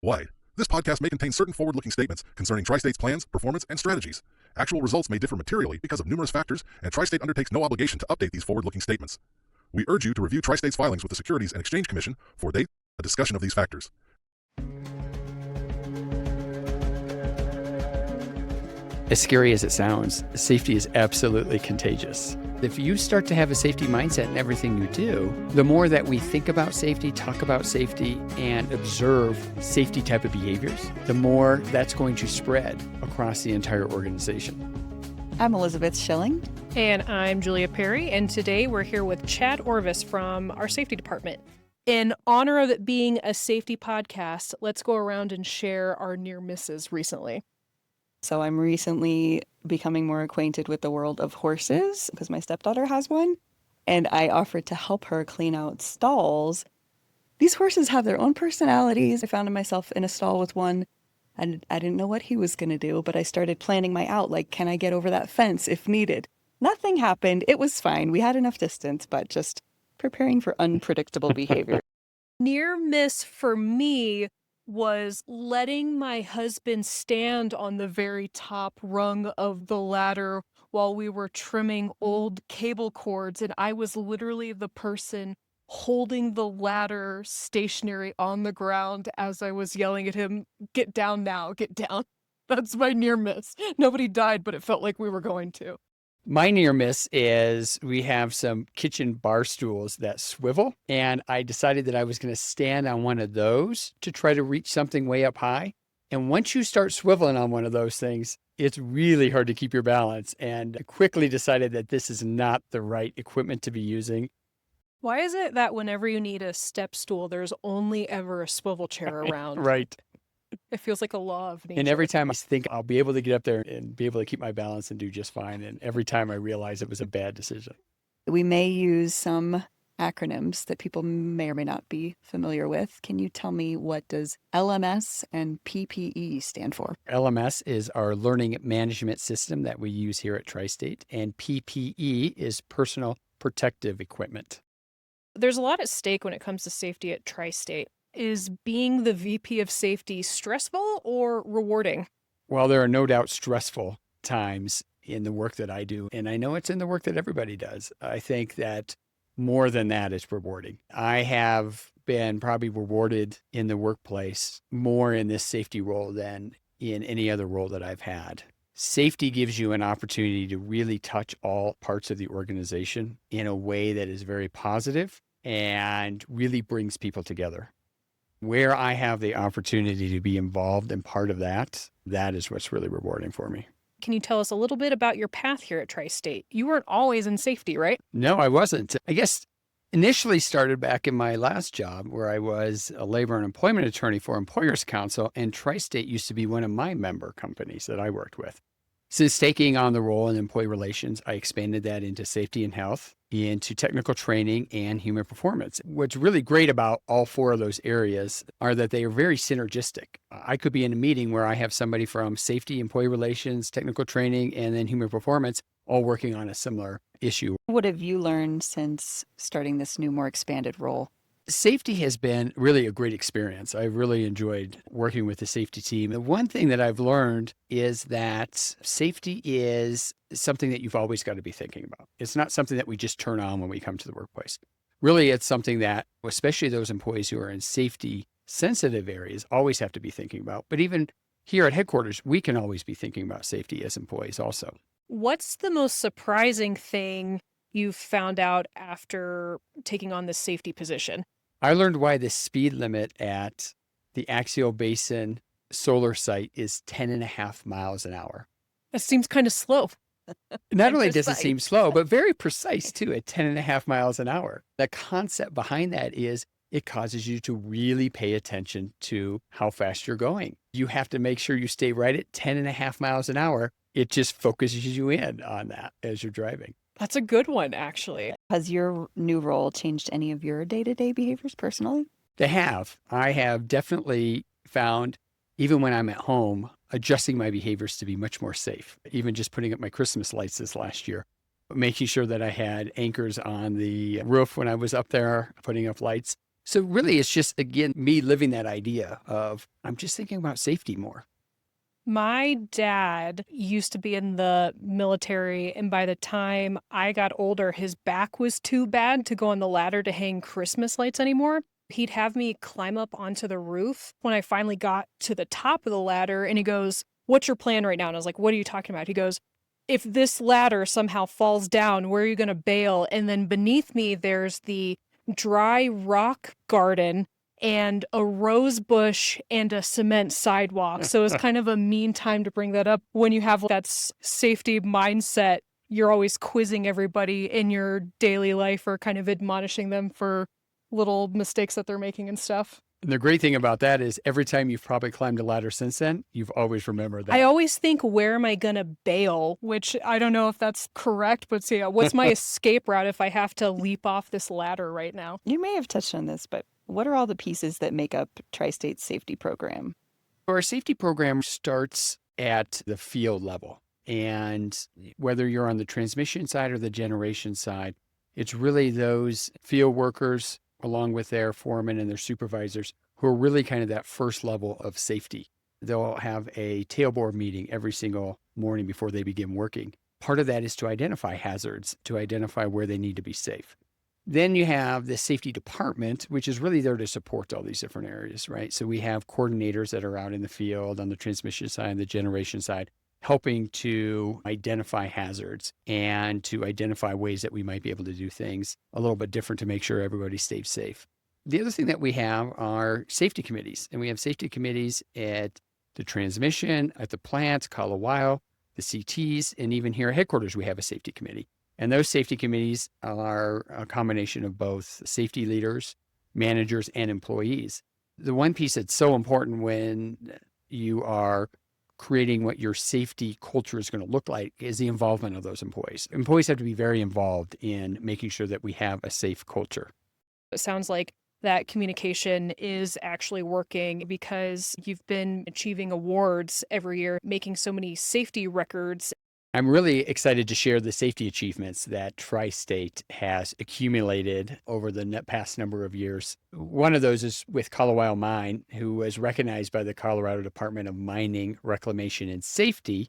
Wide. This podcast may contain certain forward-looking statements concerning Tri-State's plans, performance, and strategies. Actual results may differ materially because of numerous factors, and Tri-State undertakes no obligation to update these forward-looking statements. We urge you to review Tri-State's filings with the Securities and Exchange Commission for a discussion of these factors. As scary as it sounds, safety is absolutely contagious. If you start to have a safety mindset in everything you do, the more that we think about safety, talk about safety, and observe safety type of behaviors, the more that's going to spread across the entire organization. I'm Elizabeth Schilling. And I'm Julia Perry, and today we're here with Chad Orvis from our safety department. In honor of it being a safety podcast, let's go around and share our near misses recently. So I'm recently becoming more acquainted with the world of horses because my stepdaughter has one, and I offered to help her clean out stalls. These horses have their own personalities. I found myself in a stall with one, and I didn't know what he was going to do, but I started planning my out, like, can I get over that fence if needed? Nothing happened. It was fine. We had enough distance, but just preparing for unpredictable behavior. Near miss for me was letting my husband stand on the very top rung of the ladder while we were trimming old cable cords, and I was literally the person holding the ladder stationary on the ground as I was yelling at him, "Get down now, get down." That's my near miss. Nobody died, but it felt like we were going to. My near miss is we have some kitchen bar stools that swivel, and I decided that I was going to stand on one of those to try to reach something way up high. And once you start swiveling on one of those things, it's really hard to keep your balance. And I quickly decided that this is not the right equipment to be using. Why is it that whenever you need a step stool, there's only ever a swivel chair around? Right. It feels like a law of nature. And every time I think I'll be able to get up there and be able to keep my balance and do just fine. And every time I realize it was a bad decision. We may use some acronyms that people may or may not be familiar with. Can you tell me what does LMS and PPE stand for? LMS is our learning management system that we use here at Tri-State, and PPE is personal protective equipment. There's a lot at stake when it comes to safety at Tri-State. Is being the VP of safety stressful or rewarding? Well, there are no doubt stressful times in the work that I do, and I know it's in the work that everybody does. I think that more than that is rewarding. I have been probably rewarded in the workplace more in this safety role than in any other role that I've had. Safety gives you an opportunity to really touch all parts of the organization in a way that is very positive and really brings people together. Where I have the opportunity to be involved in part of that, that is what's really rewarding for me. Can you tell us a little bit about your path here at Tri-State? You weren't always in safety, right? No, I wasn't. I guess initially started back in my last job where I was a labor and employment attorney for Employers Council, and Tri-State used to be one of my member companies that I worked with. Since taking on the role in employee relations, I expanded that into safety and health, into technical training and human performance. What's really great about all four of those areas are that they are very synergistic. I could be in a meeting where I have somebody from safety, employee relations, technical training, and then human performance all working on a similar issue. What have you learned since starting this new, more expanded role? Safety has been really a great experience. I've really enjoyed working with the safety team. The one thing that I've learned is that safety is something that you've always got to be thinking about. It's not something that we just turn on when we come to the workplace. Really, it's something that, especially those employees who are in safety sensitive areas, always have to be thinking about. But even here at headquarters, we can always be thinking about safety as employees also. What's the most surprising thing you've found out after taking on this safety position? I learned why the speed limit at the Axial Basin solar site is 10.5 miles an hour. That seems kind of slow. Not only does it seem slow, but very precise too at 10.5 miles an hour. The concept behind that is it causes you to really pay attention to how fast you're going. You have to make sure you stay right at 10.5 miles an hour. It just focuses you in on that as you're driving. That's a good one, actually. Has your new role changed any of your day-to-day behaviors personally? They have. I have definitely found, even when I'm at home, adjusting my behaviors to be much more safe. Even just putting up my Christmas lights this last year, making sure that I had anchors on the roof when I was up there, putting up lights. So really, it's just, again, me living that idea of I'm just thinking about safety more. My dad used to be in the military, and by the time I got older, his back was too bad to go on the ladder to hang Christmas lights anymore. He'd have me climb up onto the roof when I finally got to the top of the ladder, and he goes, "What's your plan right now?" And I was like, "What are you talking about?" He goes, "If this ladder somehow falls down, where are you going to bail?" And then beneath me, there's the dry rock garden and a rose bush and a cement sidewalk. So it's kind of a mean time to bring that up when you have that safety mindset. You're always quizzing everybody in your daily life or kind of admonishing them for little mistakes that they're making and stuff. And the great thing about that is every time you've probably climbed a ladder since then, you've always remembered that. I always think, where am I going to bail? Which I don't know if that's correct, but so yeah, what's my escape route if I have to leap off this ladder right now? You may have touched on this, but what are all the pieces that make up Tri-State's safety program? Our safety program starts at the field level. And whether you're on the transmission side or the generation side, it's really those field workers along with their foremen and their supervisors who are really kind of that first level of safety. They'll have a tailboard meeting every single morning before they begin working. Part of that is to identify hazards, to identify where they need to be safe. Then you have the safety department, which is really there to support all these different areas, right? So we have coordinators that are out in the field on the transmission side and the generation side, helping to identify hazards and to identify ways that we might be able to do things a little bit different to make sure everybody stays safe. The other thing that we have are safety committees, and we have safety committees at the transmission, at the plants, Call a While, the CTs, and even here at headquarters, we have a safety committee. And those safety committees are a combination of both safety leaders, managers, and employees. The one piece that's so important when you are creating what your safety culture is going to look like is the involvement of those employees. Employees have to be very involved in making sure that we have a safe culture. It sounds like that communication is actually working because you've been achieving awards every year, making so many safety records. I'm really excited to share the safety achievements that Tri-State has accumulated over the past number of years. One of those is with Colorado Mine, who was recognized by the Colorado Department of Mining, Reclamation, and Safety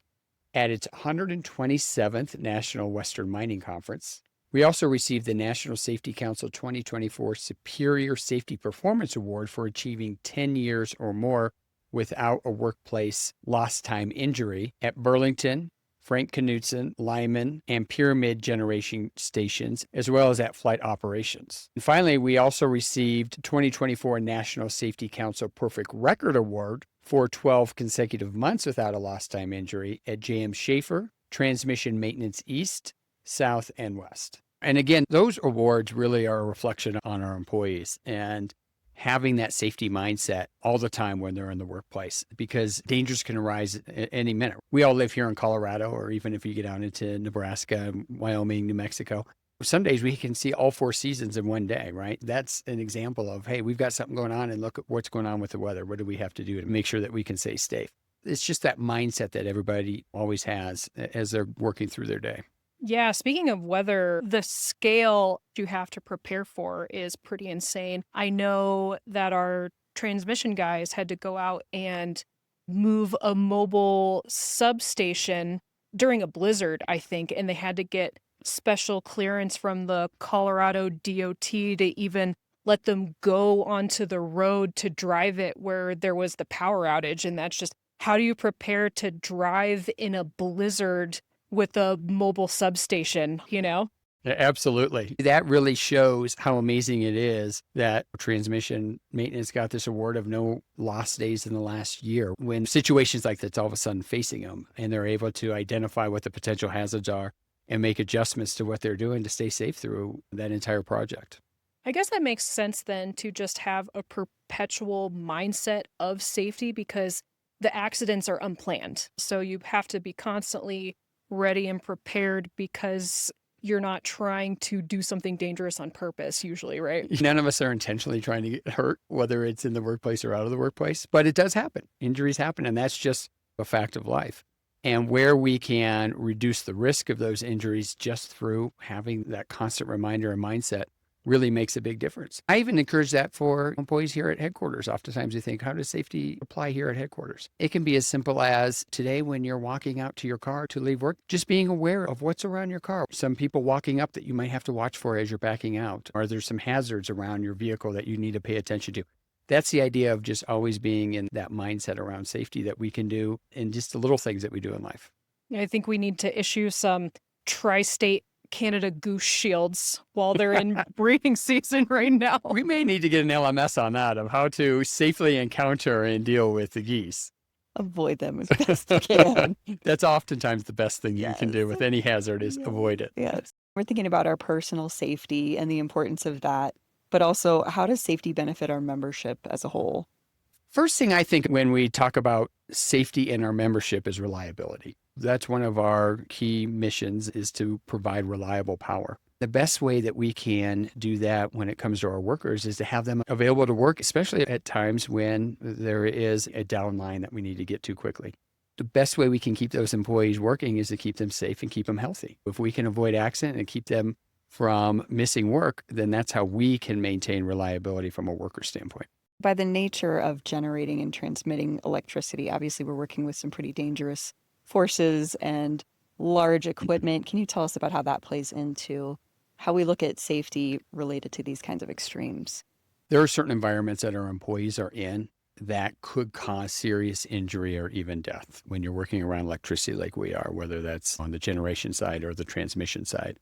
at its 127th National Western Mining Conference. We also received the National Safety Council 2024 Superior Safety Performance Award for achieving 10 years or more without a workplace lost time injury at Burlington, Frank Knutson, Lyman, and Pyramid Generation Stations, as well as at Flight Operations. And finally, we also received 2024 National Safety Council Perfect Record Award for 12 consecutive months without a lost time injury at JM Schaefer, Transmission Maintenance East, South, and West. And again, those awards really are a reflection on our employees and having that safety mindset all the time when they're in the workplace, because dangers can arise at any minute. We all live here in Colorado, or even if you get out into Nebraska, Wyoming, New Mexico, some days we can see all 4 seasons in one day, right? That's an example of, hey, we've got something going on and look at what's going on with the weather. What do we have to do to make sure that we can stay safe? It's just that mindset that everybody always has as they're working through their day. Yeah, speaking of weather, the scale you have to prepare for is pretty insane. I know that our transmission guys had to go out and move a mobile substation during a blizzard, I think, and they had to get special clearance from the Colorado DOT to even let them go onto the road to drive it where there was the power outage. And that's just, how do you prepare to drive in a blizzard with a mobile substation, you know? Yeah, absolutely. That really shows how amazing it is that transmission maintenance got this award of no lost days in the last year when situations like that's all of a sudden facing them, and they're able to identify what the potential hazards are and make adjustments to what they're doing to stay safe through that entire project. I guess that makes sense then to just have a perpetual mindset of safety, because the accidents are unplanned. So you have to be constantly ready and prepared because you're not trying to do something dangerous on purpose usually, right? None of us are intentionally trying to get hurt, whether it's in the workplace or out of the workplace, but it does happen. Injuries happen, and that's just a fact of life. And where we can reduce the risk of those injuries just through having that constant reminder and mindset really makes a big difference. I even encourage that for employees here at headquarters. Oftentimes you think, how does safety apply here at headquarters? It can be as simple as today when you're walking out to your car to leave work, just being aware of what's around your car. Some people walking up that you might have to watch for as you're backing out. Are there some hazards around your vehicle that you need to pay attention to? That's the idea of just always being in that mindset around safety that we can do in just the little things that we do in life. I think we need to issue some tri-state Canada goose shields while they're in breeding season right now. We may need to get an LMS on that of how to safely encounter and deal with the geese. Avoid them as best you can. That's oftentimes the best thing you can do with any hazard is avoid it. Yes. We're thinking about our personal safety and the importance of that, but also how does safety benefit our membership as a whole? First thing I think when we talk about safety in our membership is reliability. That's one of our key missions is to provide reliable power. The best way that we can do that when it comes to our workers is to have them available to work, especially at times when there is a downline that we need to get to quickly. The best way we can keep those employees working is to keep them safe and keep them healthy. If we can avoid accident and keep them from missing work, then that's how we can maintain reliability from a worker standpoint. By the nature of generating and transmitting electricity, obviously we're working with some pretty dangerous forces and large equipment. Can you tell us about how that plays into how we look at safety related to these kinds of extremes? There are certain environments that our employees are in that could cause serious injury or even death when you're working around electricity like we are, whether that's on the generation side or the transmission side.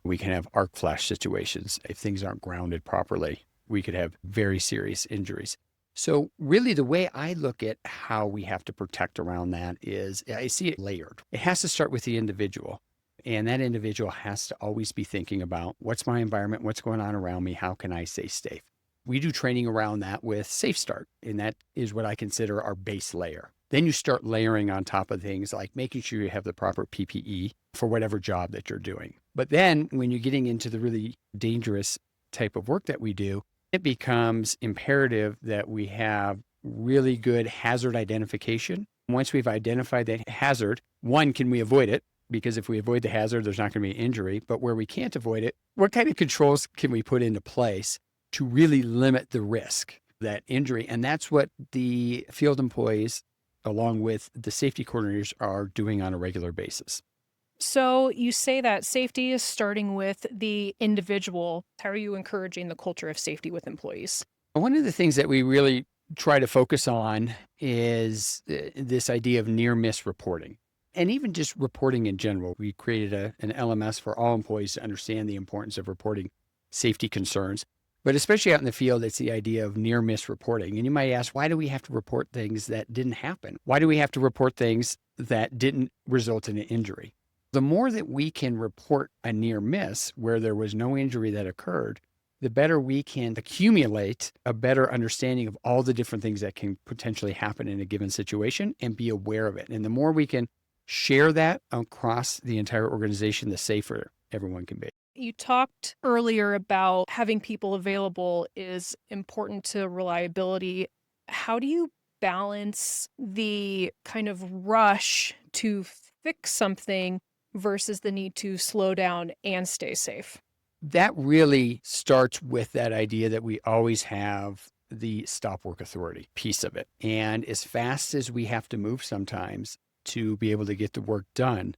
We can have arc flash situations. If things aren't grounded properly, we could have very serious injuries. So really the way I look at how we have to protect around that is I see it layered. It has to start with the individual. And that individual has to always be thinking about what's my environment, what's going on around me, how can I stay safe? We do training around that with Safe Start, and that is what I consider our base layer. Then you start layering on top of things like making sure you have the proper PPE for whatever job that you're doing. But then when you're getting into the really dangerous type of work that we do, it becomes imperative that we have really good hazard identification. Once we've identified that hazard, one, can we avoid it? Because if we avoid the hazard, there's not going to be injury. But where we can't avoid it, what kind of controls can we put into place to really limit the risk, that injury? And that's what the field employees, along with the safety coordinators, are doing on a regular basis. So you say that safety is starting with the individual. How are you encouraging the culture of safety with employees? One of the things that we really try to focus on is this idea of near-miss reporting. And even just reporting in general. We created an LMS for all employees to understand the importance of reporting safety concerns. But especially out in the field, it's the idea of near-miss reporting. And you might ask, why do we have to report things that didn't happen? Why do we have to report things that didn't result in an injury? The more that we can report a near miss where there was no injury that occurred, the better we can accumulate a better understanding of all the different things that can potentially happen in a given situation and be aware of it. And the more we can share that across the entire organization, the safer everyone can be. You talked earlier about having people available is important to reliability. How do you balance the kind of rush to fix something versus the need to slow down and stay safe? That really starts with that idea that we always have the stop work authority piece of it. And as fast as we have to move sometimes to be able to get the work done,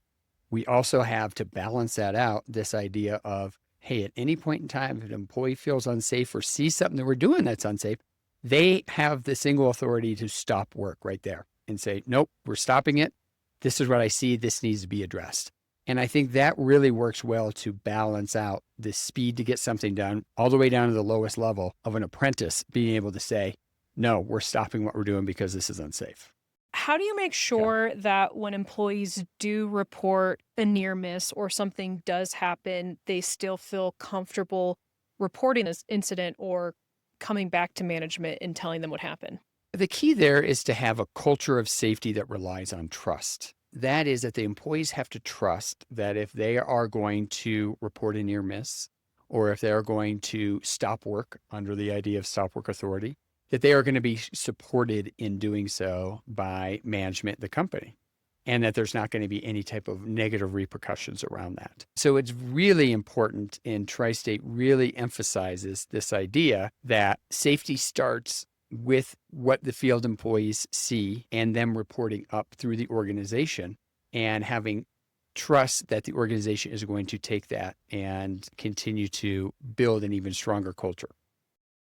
we also have to balance that out, this idea of, hey, at any point in time, if an employee feels unsafe or sees something that we're doing that's unsafe, they have the single authority to stop work right there and say, nope, we're stopping it. This is what I see. This needs to be addressed. And I think that really works well to balance out the speed to get something done all the way down to the lowest level of an apprentice being able to say, no, we're stopping what we're doing because this is unsafe. How do you make sure that when employees do report a near miss or something does happen, they still feel comfortable reporting this incident or coming back to management and telling them what happened? The key there is to have a culture of safety that relies on trust. That is that the employees have to trust that if they are going to report a near miss, or if they're going to stop work under the idea of stop work authority, that they are going to be supported in doing so by management, the company. and that there's not going to be any type of negative repercussions around that. So it's really important, and Tri-State really emphasizes this idea that safety starts with what the field employees see and them reporting up through the organization and having trust that the organization is going to take that and continue to build an even stronger culture.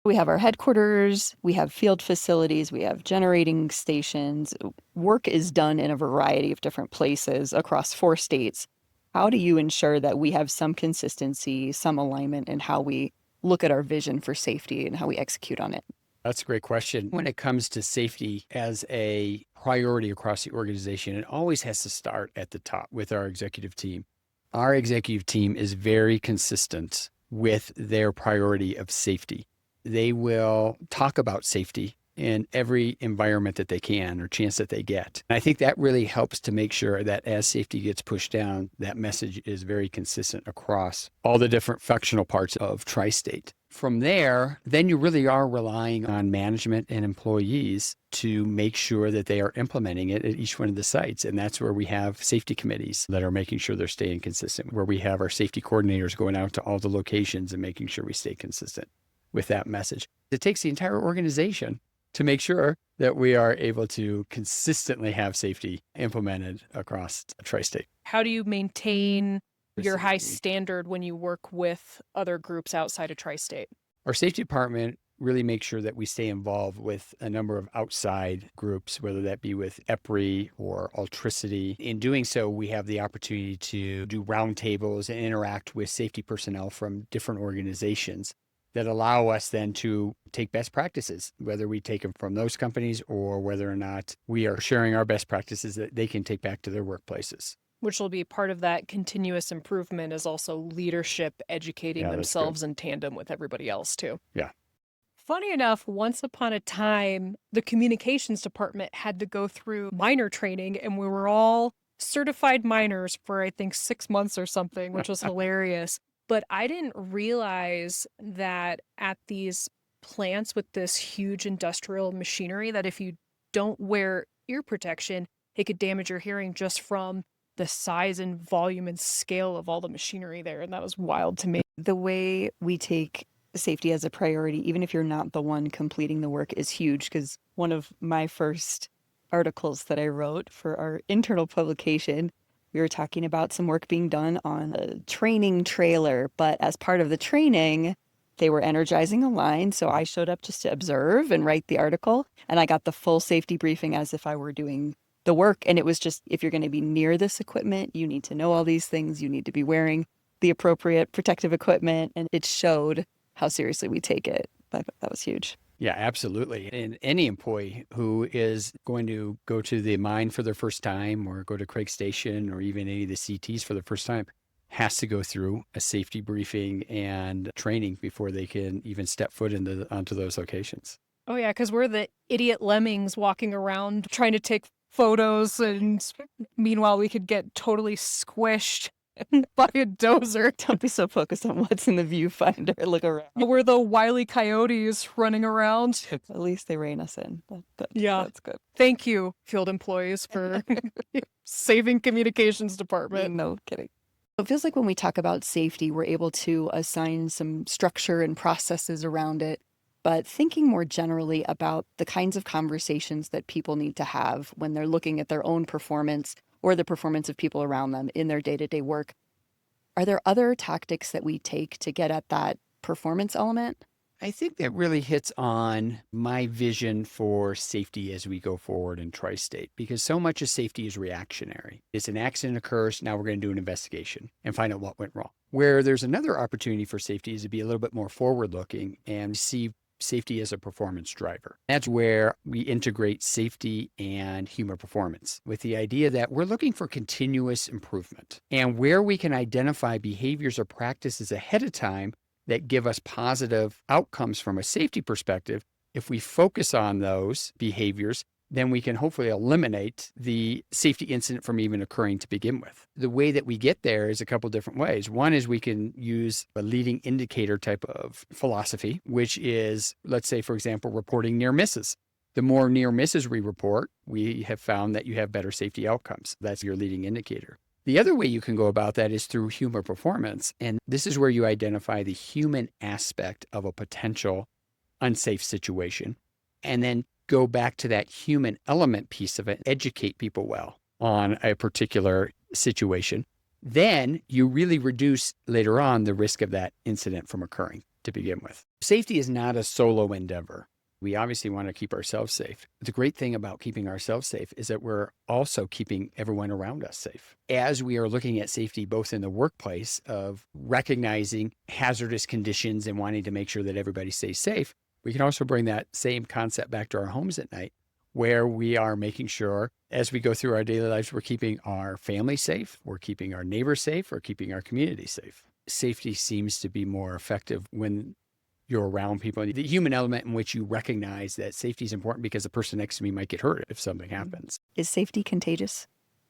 We have our headquarters, we have field facilities, we have generating stations. Work is done in a variety of different places across 4 states. How do you ensure that we have some consistency, some alignment in how we look at our vision for safety and how we execute on it? That's a great question. When it comes to safety as a priority across the organization, it always has to start at the top with our executive team. Our executive team is very consistent with their priority of safety. They will talk about safety in every environment that they can or chance that they get. And I think that really helps to make sure that as safety gets pushed down, that message is very consistent across all the different functional parts of Tri-State. From there, then you really are relying on management and employees to make sure that they are implementing it at each one of the sites. And that's where we have safety committees that are making sure they're staying consistent, where we have our safety coordinators going out to all the locations and making sure we stay consistent with that message. It takes the entire organization to make sure that we are able to consistently have safety implemented across Tri-State. How do you maintain your high standard when you work with other groups outside of Tri-State? Our safety department really makes sure that we stay involved with a number of outside groups, whether that be with EPRI or Altricity. In doing so, we have the opportunity to do roundtables and interact with safety personnel from different organizations that allow us then to take best practices, whether we take them from those companies or whether or not we are sharing our best practices that they can take back to their workplaces. Which will be part of that continuous improvement, is also leadership educating themselves in tandem with everybody else too. Yeah. Funny enough, once upon a time, the communications department had to go through miner training, and we were all certified miners for, I think, 6 months or something, which was hilarious. But I didn't realize that at these plants with this huge industrial machinery, that if you don't wear ear protection, it could damage your hearing just from the size and volume and scale of all the machinery there. And that was wild to me. The way we take safety as a priority, even if you're not the one completing the work, is huge. Because one of my first articles that I wrote for our internal publication, we were talking about some work being done on a training trailer, but as part of the training, they were energizing a line. So I showed up just to observe and write the article, and I got the full safety briefing as if I were doing the work. And it was just, if you're going to be near this equipment, you need to know all these things. You need to be wearing the appropriate protective equipment. And it showed how seriously we take it. That was huge. Yeah, absolutely. And any employee who is going to go to the mine for their first time or go to Craig Station or even any of the CTs for the first time has to go through a safety briefing and training before they can even step foot onto those locations. Oh yeah, because we're the idiot lemmings walking around trying to take photos, and meanwhile we could get totally squished by a dozer. Don't be so focused on what's in the viewfinder. Look around. We're the Wile E. Coyotes running around. At least they rein us in. Yeah. That's good. Thank you, field employees, for saving communications department. No kidding. It feels like when we talk about safety, we're able to assign some structure and processes around it. But thinking more generally about the kinds of conversations that people need to have when they're looking at their own performance or the performance of people around them in their day-to-day work, are there other tactics that we take to get at that performance element? I think that really hits on my vision for safety as we go forward in Tri-State, because so much of safety is reactionary. It's an accident occurs, now we're going to do an investigation and find out what went wrong. Where there's another opportunity for safety is to be a little bit more forward-looking and see safety as a performance driver. That's where we integrate safety and human performance with the idea that we're looking for continuous improvement, and where we can identify behaviors or practices ahead of time that give us positive outcomes from a safety perspective. If we focus on those behaviors, then we can hopefully eliminate the safety incident from even occurring to begin with. The way that we get there is a couple different ways. One is we can use a leading indicator type of philosophy, which is, let's say, for example, reporting near misses. The more near misses we report, we have found that you have better safety outcomes. That's your leading indicator. The other way you can go about that is through human performance. And this is where you identify the human aspect of a potential unsafe situation and then go back to that human element piece of it, educate people well on a particular situation. Then you really reduce later on the risk of that incident from occurring to begin with. Safety is not a solo endeavor. We obviously want to keep ourselves safe. The great thing about keeping ourselves safe is that we're also keeping everyone around us safe. As we are looking at safety, both in the workplace of recognizing hazardous conditions and wanting to make sure that everybody stays safe, we can also bring that same concept back to our homes at night, where we are making sure as we go through our daily lives, we're keeping our family safe, we're keeping our neighbors safe, we're keeping our community safe. Safety seems to be more effective when you're around people. The human element in which you recognize that safety is important because the person next to me might get hurt if something happens. Is safety contagious?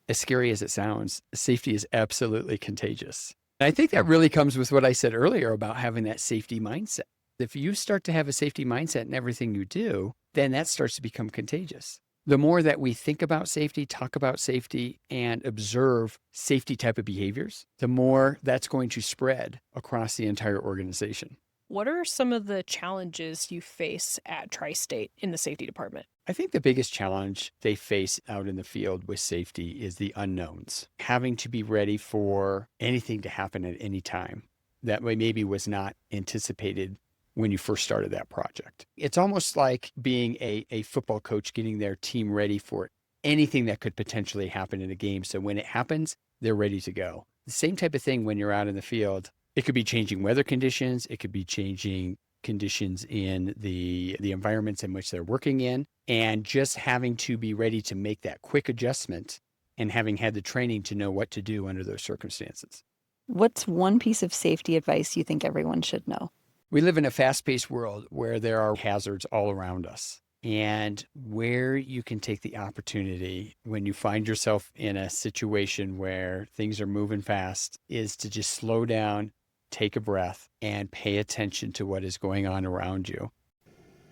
As scary as it sounds, safety is absolutely contagious. And I think that really comes with what I said earlier about having that safety mindset. If you start to have a safety mindset in everything you do, then that starts to become contagious. The more that we think about safety, talk about safety, and observe safety type of behaviors, the more that's going to spread across the entire organization. What are some of the challenges you face at Tri-State in the safety department? I think the biggest challenge they face out in the field with safety is the unknowns. Having to be ready for anything to happen at any time that maybe was not anticipated when you first started that project. It's almost like being a football coach getting their team ready for anything that could potentially happen in a game. So when it happens, they're ready to go. The same type of thing when you're out in the field. It could be changing weather conditions. It could be changing conditions in the environments in which they're working in, and just having to be ready to make that quick adjustment and having had the training to know what to do under those circumstances. What's one piece of safety advice you think everyone should know? We live in a fast-paced world where there are hazards all around us. And where you can take the opportunity when you find yourself in a situation where things are moving fast is to just slow down, take a breath, and pay attention to what is going on around you.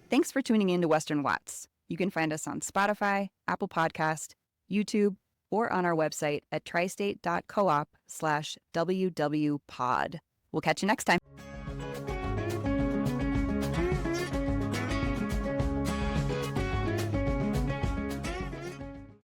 Thanks for tuning in to Western Watts. You can find us on Spotify, Apple Podcast, YouTube, or on our website at tristate.coop/WWpod. We'll catch you next time.